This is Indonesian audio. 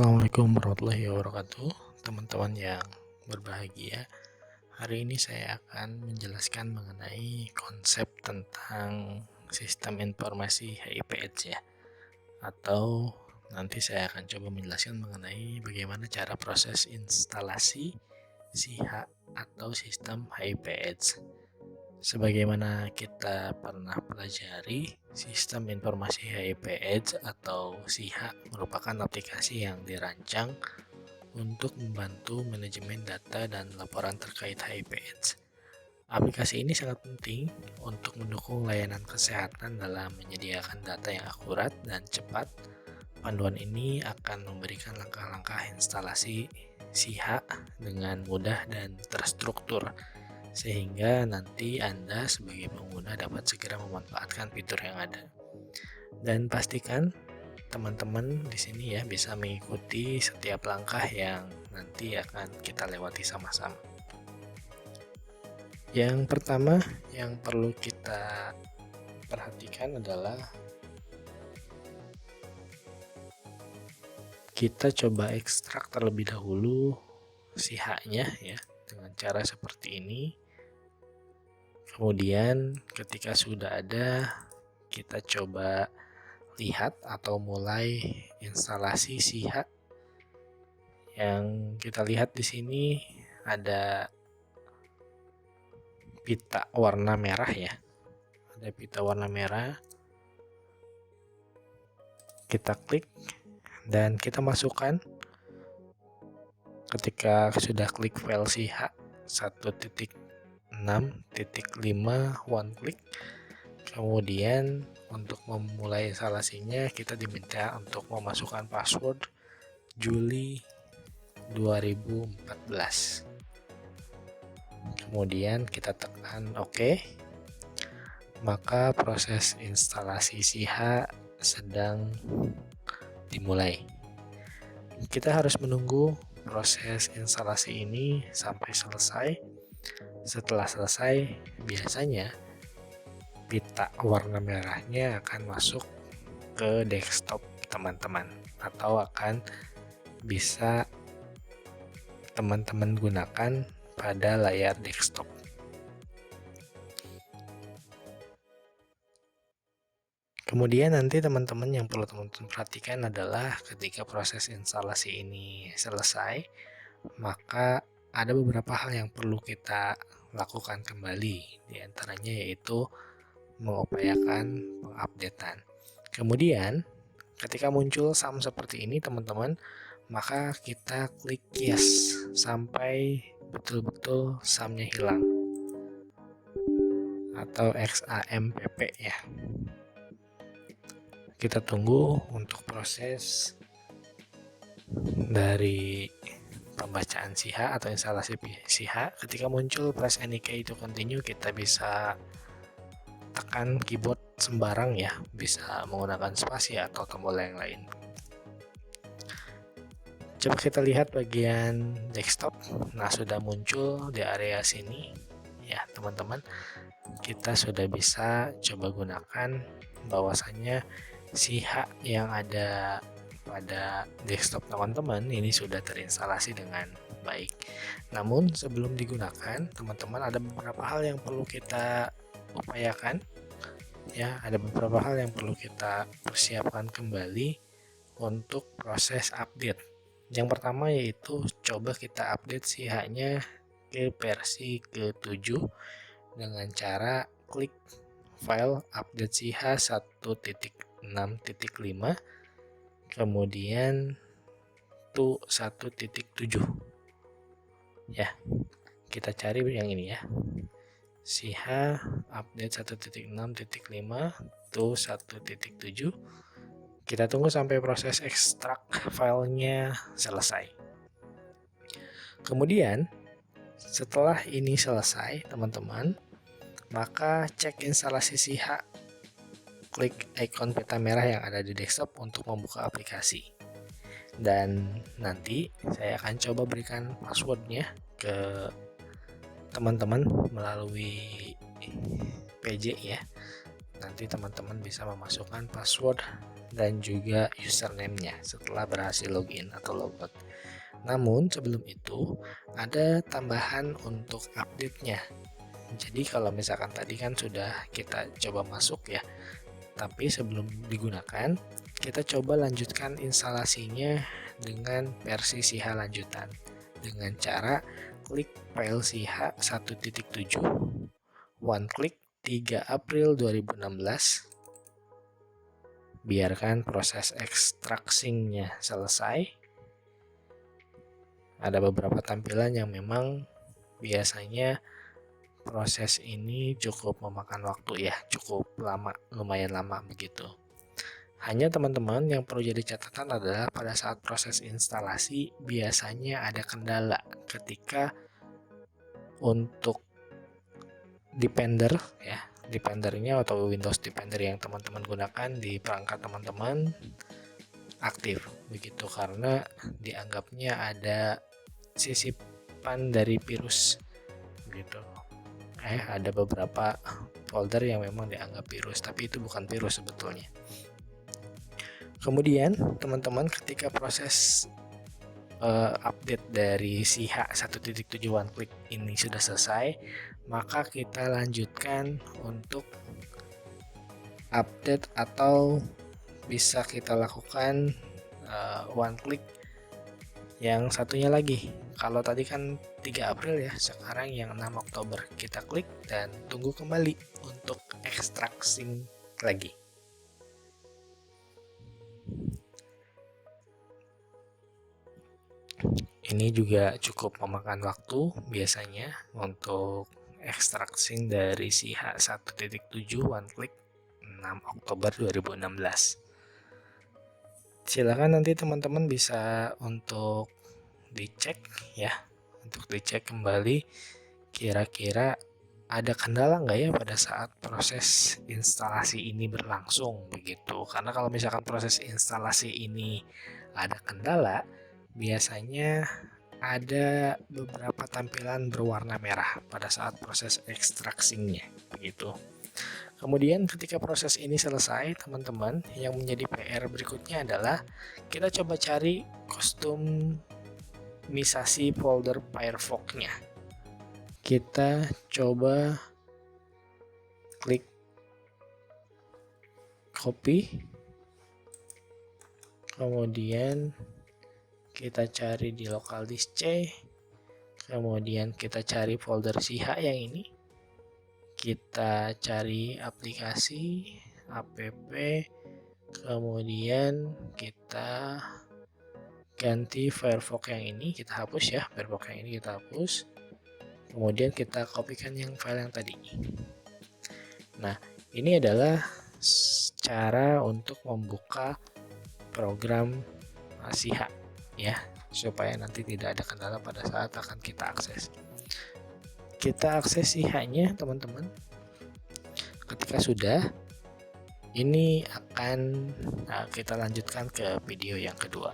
Assalamualaikum warahmatullahi wabarakatuh, teman-teman yang berbahagia. Hari ini saya akan menjelaskan mengenai konsep tentang sistem informasi HIPS ya, atau nanti saya akan coba menjelaskan mengenai bagaimana cara proses instalasi SIHA atau sistem HIPS. Sebagaimana kita pernah pelajari, sistem informasi HIPS atau SIHA merupakan aplikasi yang dirancang untuk membantu manajemen data dan laporan terkait HIPS. Aplikasi ini sangat penting untuk mendukung layanan kesehatan dalam menyediakan data yang akurat dan cepat. Panduan ini akan memberikan langkah-langkah instalasi SIHA dengan mudah dan terstruktur, sehingga nanti Anda sebagai pengguna dapat segera memanfaatkan fitur yang ada. Dan pastikan teman-teman di sini ya bisa mengikuti setiap langkah yang nanti akan kita lewati sama-sama. Yang pertama yang perlu kita perhatikan adalah kita coba ekstrak terlebih dahulu SIHA-nya ya dengan cara seperti ini. Kemudian ketika sudah ada, kita coba lihat atau mulai instalasi SIHA. Yang kita lihat di sini ada pita warna merah ya. Ada pita warna merah. Kita klik dan kita masukkan. Ketika sudah klik file SIHA 1.6.5 one click, kemudian untuk memulai instalasinya kita diminta untuk memasukkan password Juli 2014. Kemudian kita tekan OK, maka proses instalasi SIHA sedang dimulai. Kita harus menunggu proses instalasi ini sampai selesai. Setelah selesai, biasanya pita warna merahnya akan masuk ke desktop teman-teman, atau akan bisa teman-teman gunakan pada layar desktop. Kemudian nanti teman-teman yang perlu teman-teman perhatikan adalah ketika proses instalasi ini selesai, maka ada beberapa hal yang perlu kita lakukan kembali. Di antaranya yaitu mengupayakan pengupdatean. Kemudian ketika muncul sum seperti ini teman-teman, maka kita klik yes sampai betul-betul sumnya hilang, atau XAMPP ya. Kita tunggu untuk proses dari pembacaan SIHA atau instalasi SIHA. Ketika muncul press any key to continue, kita bisa tekan keyboard sembarang ya, bisa menggunakan spasi atau tombol yang lain. Coba kita lihat bagian desktop. Nah, sudah muncul di area sini ya teman-teman. Kita sudah bisa coba gunakan, bahwasannya SIHA yang ada pada desktop teman-teman ini sudah terinstalasi dengan baik. Namun sebelum digunakan, teman-teman ada beberapa hal yang perlu kita upayakan ya, ada beberapa hal yang perlu kita persiapkan kembali untuk proses update. Yang pertama yaitu coba kita update SIHA-nya ke versi ke-7 dengan cara klik file update SIHA 1.6.5, kemudian to 1.7 ya. Kita cari yang ini ya, SIHA update 1.6.5 to 1.7. Kita tunggu sampai proses ekstrak filenya selesai. Kemudian setelah ini selesai teman-teman, maka cek instalasi SIHA. Klik ikon peta merah yang ada di desktop untuk membuka aplikasi. Dan nanti saya akan coba berikan passwordnya ke teman-teman melalui PJ ya. Nanti teman-teman bisa memasukkan password dan juga username-nya setelah berhasil login atau logout. Namun sebelum itu ada tambahan untuk update-nya. Jadi kalau misalkan tadi kan sudah kita coba masuk ya, tapi sebelum digunakan kita coba lanjutkan instalasinya dengan versi SIHA lanjutan dengan cara klik file SIHA 1.7 one click 3 April 2016. Biarkan proses extracting-nya selesai. Ada beberapa tampilan yang memang biasanya proses ini cukup memakan waktu ya, cukup lama, lumayan lama begitu. Hanya teman-teman yang perlu jadi catatan adalah pada saat proses instalasi biasanya ada kendala ketika untuk Defender ya, Defendernya atau Windows Defender yang teman-teman gunakan di perangkat teman-teman aktif begitu, karena dianggapnya ada sisipan dari virus begitu. Ada beberapa folder yang memang dianggap virus, tapi itu bukan virus sebetulnya. Kemudian teman-teman ketika proses update dari SIHA 1.7 one click ini sudah selesai, maka kita lanjutkan untuk update atau bisa kita lakukan one click yang satunya lagi. Kalau tadi kan 3 April ya, sekarang yang 6 Oktober. Kita klik dan tunggu kembali untuk extracting lagi. Ini juga cukup memakan waktu biasanya untuk extracting dari SIHA 1.7 one click 6 Oktober 2016. Silakan nanti teman-teman bisa untuk dicek ya, untuk dicek kembali kira-kira ada kendala nggak ya pada saat proses instalasi ini berlangsung begitu. Karena kalau misalkan proses instalasi ini ada kendala, biasanya ada beberapa tampilan berwarna merah pada saat proses extracting-nya begitu. Kemudian ketika proses ini selesai, teman-teman, yang menjadi PR berikutnya adalah kita coba cari kustomisasi folder Firefox-nya. Kita coba klik copy, kemudian kita cari di local disk C, kemudian kita cari folder SIHA yang ini, kita cari aplikasi, app, kemudian kita ganti Firefox yang ini, kita hapus ya, Firefox yang ini kita hapus, kemudian kita kopikan yang file yang tadi. Nah, ini adalah cara untuk membuka program SIHA ya, supaya nanti tidak ada kendala pada saat akan kita akses. Kita akses SIHA-nya teman-teman. Ketika sudah, ini akan kita lanjutkan ke video yang kedua.